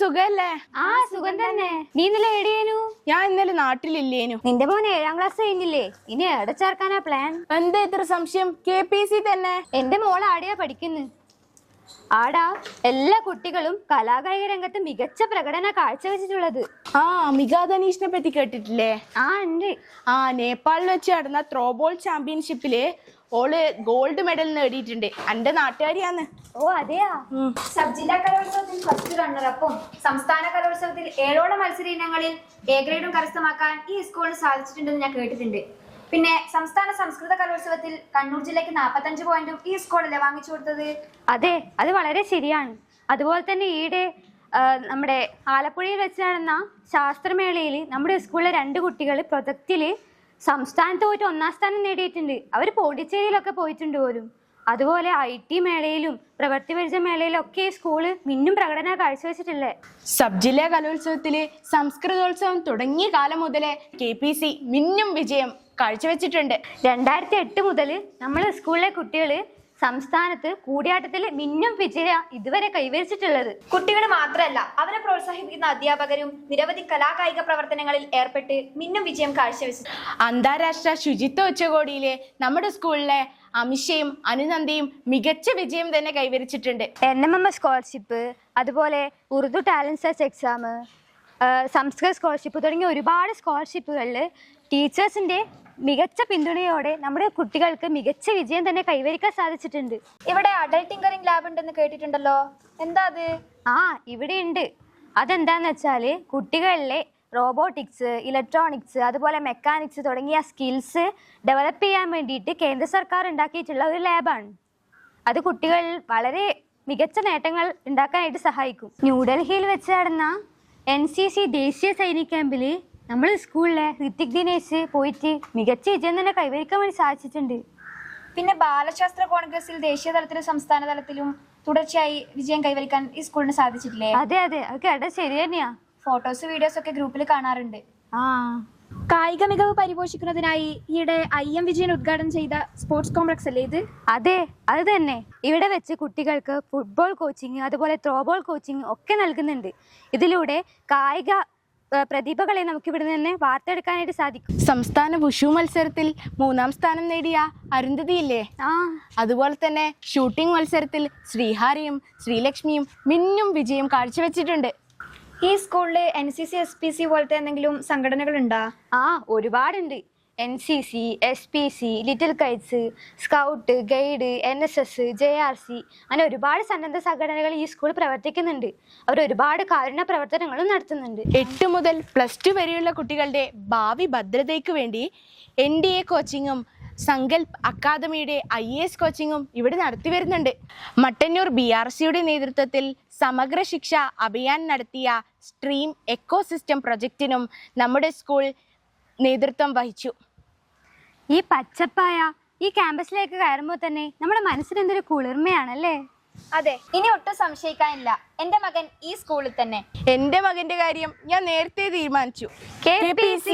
സുഖല്ലേ? ആ സുഖം തന്നെ. നീ ഇന്നലെ എവിടെയേനു? ഞാൻ ഇന്നലെ നാട്ടിലില്ലേനു. നിന്റെ മോൻ 7ാം ക്ലാസ് കഴിഞ്ഞില്ലേ? ഇനി എവിടെ ചേർക്കാനാ പ്ലാൻ? എന്താ ഇത്ര സംശയം? KPC തന്നെ. എന്റെ മോൾ ആടെയാ പഠിക്കുന്നു. ആടാ എല്ലാ കുട്ടികളും കലാകായിക രംഗത്ത് മികച്ച പ്രകടന കാഴ്ചവെച്ചിട്ടുള്ളത്. ആ മികാ ധനീഷിനെ പറ്റി കേട്ടിട്ടില്ലേ? ആ ഉണ്ട്. നേപ്പാളിൽ വെച്ച് നടന്ന ത്രോബോൾ ചാമ്പ്യൻഷിപ്പില് ഓള് ഗോൾഡ് മെഡൽ നേടിയിട്ടുണ്ട്. എന്റെ നാട്ടുകാരിയാന്ന്. ഓ അതെയാ? സബ് ജില്ലാ കലോത്സവത്തിൽ ഫസ്റ്റ് റണ്ണറപ്പും സംസ്ഥാന കലോത്സവത്തിൽ 7ഓളം മത്സര ഇനങ്ങളിൽ A ഗ്രേഡും കരസ്ഥമാക്കാൻ ഈ സ്കൂളിന് സാധിച്ചിട്ടുണ്ടെന്ന് ഞാൻ കേട്ടിട്ടുണ്ട്. പിന്നെ സംസ്ഥാന സംസ്കൃത കലോത്സവത്തിൽ കണ്ണൂർ ജില്ലയ്ക്ക് 45 പോയിന്റും ഈ സ്കൂളല്ലേ വാങ്ങിച്ചു കൊടുത്തത്? അതെ, അത് വളരെ ശരിയാണ്. അതുപോലെ തന്നെ ഈയിടെ നമ്മുടെ ആലപ്പുഴയിൽ വെച്ച് നടന്ന ശാസ്ത്രമേളയിൽ നമ്മുടെ സ്കൂളിലെ 2 കുട്ടികൾ പ്രൊജക്റ്റില് സംസ്ഥാനത്ത് പോയിട്ട് 1ാം സ്ഥാനം നേടിയിട്ടുണ്ട്. അവർ പോണ്ടിച്ചേരിയിലൊക്കെ പോയിട്ടുണ്ട് പോലും. അതുപോലെ IT മേളയിലും പ്രവൃത്തി പരിചയ മേളയിലും ഒക്കെ സ്കൂള് മിന്നും പ്രകടനം കാഴ്ചവെച്ചിട്ടില്ലേ? സബ് ജില്ലാ കലോത്സവത്തില് സംസ്കൃതോത്സവം തുടങ്ങിയ കാലം മുതലേ KPC മിന്നും വിജയം കാഴ്ചവെച്ചിട്ടുണ്ട്. 2008 മുതൽ നമ്മളെ സ്കൂളിലെ കുട്ടികള് സംസ്ഥാനത്ത് കൂടിയാട്ടത്തിൽ മിന്നും വിജയം ഇതുവരെ കൈവരിച്ചിട്ടുള്ളത്. കുട്ടികൾ മാത്രമല്ല, അവരെ പ്രോത്സാഹിപ്പിക്കുന്ന അധ്യാപകരും നിരവധി കലാകായിക പ്രവർത്തനങ്ങളിൽ ഏർപ്പെട്ട് മിന്നും വിജയം കാഴ്ചവെച്ചു. അന്താരാഷ്ട്ര ശുചിത്വ ഉച്ചകോടിയിലെ നമ്മുടെ സ്കൂളിലെ അമിഷയും അനുനന്ദയും മികച്ച വിജയം തന്നെ കൈവരിച്ചിട്ടുണ്ട്. NMM സ്കോളർഷിപ്പ്, അതുപോലെ ഉറുദു ടാലന്റ് സെർച്ച് എക്സാം, സംസ്കൃത സ്കോളർഷിപ്പ് തുടങ്ങിയ ഒരുപാട് സ്കോളർഷിപ്പുകളിൽ ടീച്ചേഴ്സിന്റെ മികച്ച പിന്തുണയോടെ നമ്മുടെ കുട്ടികൾക്ക് മികച്ച വിജയം തന്നെ കൈവരിക്കാൻ സാധിച്ചിട്ടുണ്ട്. ഇവിടെ അഡൽട്ട് ടിങ്കറിംഗ് ലാബ് ഉണ്ടെന്ന് കേട്ടിട്ടുണ്ടല്ലോ, എന്താ അത്? ഇവിടെ ഉണ്ട്. അതെന്താന്ന് വെച്ചാല് കുട്ടികളിലെ റോബോട്ടിക്സ്, ഇലക്ട്രോണിക്സ്, അതുപോലെ മെക്കാനിക്സ് തുടങ്ങിയ സ്കിൽസ് ഡെവലപ്പ് ചെയ്യാൻ വേണ്ടിയിട്ട് കേന്ദ്ര സർക്കാർ ഉണ്ടാക്കിയിട്ടുള്ള ഒരു ലാബാണ്. അത് കുട്ടികളിൽ വളരെ മികച്ച നേട്ടങ്ങൾ ഉണ്ടാക്കാനായിട്ട് സഹായിക്കും. ന്യൂഡൽഹിയിൽ വെച്ച് നടന്ന NCC ദേശീയ സൈനിക ക്യാമ്പിൽ നമ്മൾ സ്കൂളിലെ ഋത്തിക് ദിനേശ് പോയിട്ട് മികച്ച വിജയം തന്നെ കൈവരിക്കാൻ വേണ്ടി സാധിച്ചിട്ടുണ്ട്. പിന്നെ ബാലശാസ്ത്ര കോൺഗ്രസിൽ ദേശീയ തലത്തിലും സംസ്ഥാന തലത്തിലും തുടർച്ചയായി വിജയം കൈവരിക്കാൻ ഈ സ്കൂളിന് സാധിച്ചിട്ടില്ലേ? അതെ, അത് കേട്ടാ ശരി തന്നെയാ. ഫോട്ടോസ് വീഡിയോസ് ഒക്കെ ഗ്രൂപ്പിൽ കാണാറുണ്ട്. കായിക മികവ് പരിപോഷിക്കുന്നതിനായി ഈയിടെ IM വിജയൻ ഉദ്ഘാടനം ചെയ്ത സ്പോർട്സ് കോംപ്ലക്സ് അല്ലേ ഇത്? അതെ, അത് തന്നെ. ഇവിടെ വെച്ച് കുട്ടികൾക്ക് ഫുട്ബോൾ കോച്ചിങ്, അതുപോലെ ത്രോബോൾ കോച്ചിങ് ഒക്കെ നൽകുന്നുണ്ട്. ഇതിലൂടെ കായിക പ്രതിഭകളെ നമുക്ക് ഇവിടെ നിന്ന് വാർത്തെടുക്കാനായിട്ട് സാധിക്കും. സംസ്ഥാന വുഷു മത്സരത്തിൽ 3ാം സ്ഥാനം നേടിയ അരുന്ധതി ഇല്ലേ? അതുപോലെ തന്നെ ഷൂട്ടിംഗ് മത്സരത്തിൽ ശ്രീഹാരിയും ശ്രീലക്ഷ്മിയും മിന്നും വിജയം കാഴ്ചവെച്ചിട്ടുണ്ട്. ഈ സ്കൂളില് NCC SPC പോലത്തെ എന്തെങ്കിലും സംഘടനകൾ ഉണ്ടോ? ഒരുപാടുണ്ട്. NCC, SPC, little Kites, scout, guide, NSS, JRC അങ്ങനെ ഒരുപാട് സന്നദ്ധ സംഘടനകൾ ഈ സ്കൂൾ പ്രവർത്തിക്കുന്നുണ്ട്. അവർ ഒരുപാട് കാരുണ്യ പ്രവർത്തനങ്ങളും നടത്തുന്നുണ്ട്. 8 മുതൽ +2 വരെയുള്ള കുട്ടികളുടെ ഭാവി ഭദ്രതയ്ക്ക് വേണ്ടി NDA കോച്ചിങ്ങും സങ്കൽപ് അക്കാദമിയുടെ IAS കോച്ചിങ്ങും ഇവിടെ നടത്തി വരുന്നുണ്ട്. മട്ടന്നൂർ BRCയുടെ നേതൃത്വത്തിൽ സമഗ്ര ശിക്ഷ അഭിയാൻ നടത്തിയ സ്ട്രീം എക്കോസിസ്റ്റം പ്രൊജക്റ്റിനും നമ്മുടെ സ്കൂൾ നേതൃത്വം വഹിച്ചു. ഈ പച്ചപ്പായ ഈ ക്യാമ്പസിലേക്ക് കയറുമ്പോൾ തന്നെ നമ്മുടെ മനസ്സിന് എന്തൊരു കുളിർമയാണല്ലേ? അതെ, ഇനി ഒട്ടും സംശയിക്കാനില്ല, എന്റെ മകൻ ഈ സ്കൂളിൽ തന്നെ. എന്റെ മകന്റെ കാര്യം ഞാൻ നേരത്തെ തീരുമാനിച്ചു. KPC